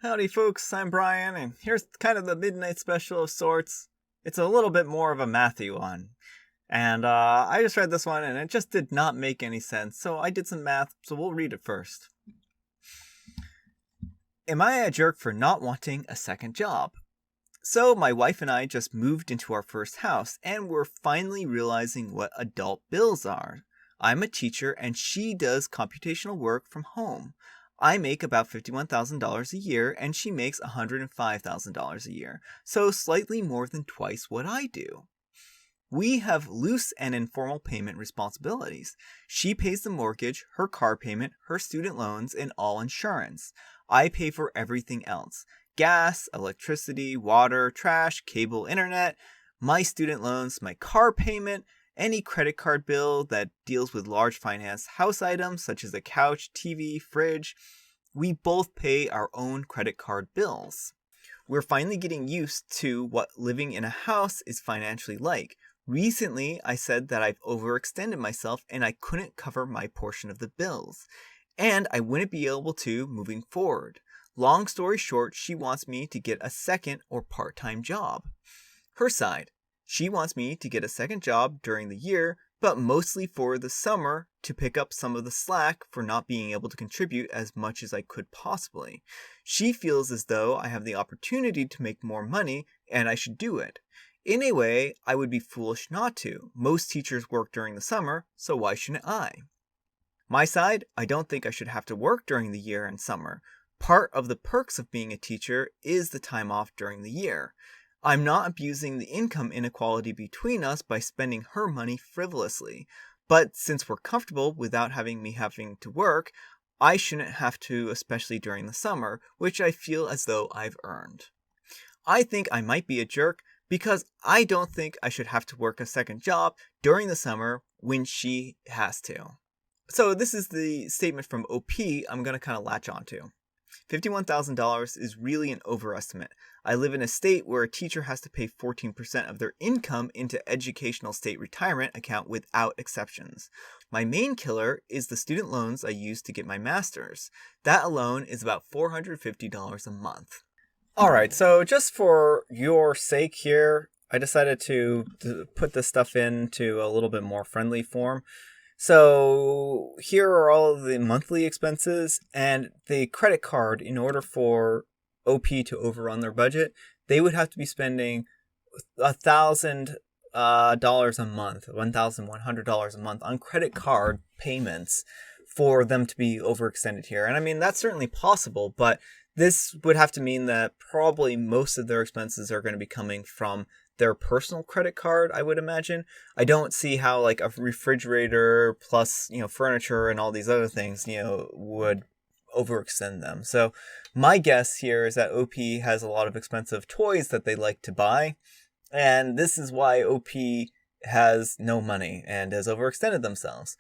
Howdy folks, I'm Brian, and here's kind of the midnight special of sorts. It's a little bit more of a Mathy one. And I just read this one and it just did not make any sense, so I did some math, so we'll read it first. Am I a jerk for not wanting a second job? So my wife and I just moved into our first house, and we're finally realizing what adult bills are. I'm a teacher and she does computational work from home. I make about $51,000 a year and she makes $105,000 a year, so slightly more than twice what I do. We have loose and informal payment responsibilities. She pays the mortgage, her car payment, her student loans, and all insurance. I pay for everything else: gas, electricity, water, trash, cable, internet, my student loans, my car payment, any credit card bill that deals with large finance house items such as a couch, TV, fridge. We both pay our own credit card bills. We're finally getting used to what living in a house is financially like. Recently, I said that I've overextended myself and I couldn't cover my portion of the bills, and I wouldn't be able to moving forward. Long story short, she wants me to get a second or part-time job. Her side: she wants me to get a second job during the year, but mostly for the summer to pick up some of the slack for not being able to contribute as much as I could possibly. She feels as though I have the opportunity to make more money and I should do it. In a way, I would be foolish not to. Most teachers work during the summer, so why shouldn't I? My side: I don't think I should have to work during the year and summer. Part of the perks of being a teacher is the time off during the year. I'm not abusing the income inequality between us by spending her money frivolously. But since we're comfortable without me having to work, I shouldn't have to, especially during the summer, which I feel as though I've earned. I think I might be a jerk because I don't think I should have to work a second job during the summer when she has to. So this is the statement from OP I'm going to kind of latch onto. $51,000 is really an overestimate. I live in a state where a teacher has to pay 14% of their income into educational state retirement account without exceptions. My main killer is the student loans I use to get my master's. That alone is about $450 a month. Alright, so just for your sake here, I decided to put this stuff into a little bit more friendly form. So here are all of the monthly expenses, and the credit card, in order for OP to overrun their budget, they would have to be spending $1,000 a month, $1,100 a month on credit card payments for them to be overextended here. And I mean, that's certainly possible, but this would have to mean that probably most of their expenses are going to be coming from their personal credit card, I would imagine. I don't see how like a refrigerator plus, furniture and all these other things, would overextend them. So my guess here is that OP has a lot of expensive toys that they like to buy. And this is why OP has no money and has overextended themselves.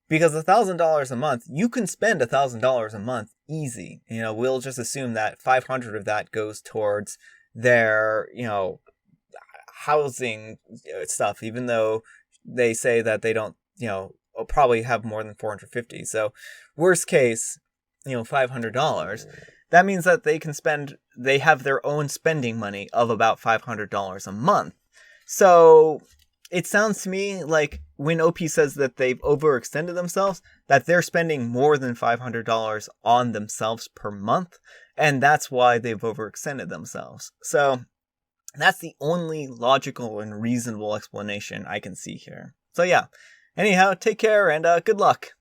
Because $1,000 a month, you can spend $1,000 a month easy. We'll just assume that 500 of that goes towards their, housing stuff, even though they say that they don't, probably have more than 450. So worst case, $500. That means that they have their own spending money of about $500 a month. So it sounds to me like when OP says that they've overextended themselves, that they're spending more than $500 on themselves per month, and that's why they've overextended themselves. So that's the only logical and reasonable explanation I can see here. So yeah, anyhow, take care and good luck.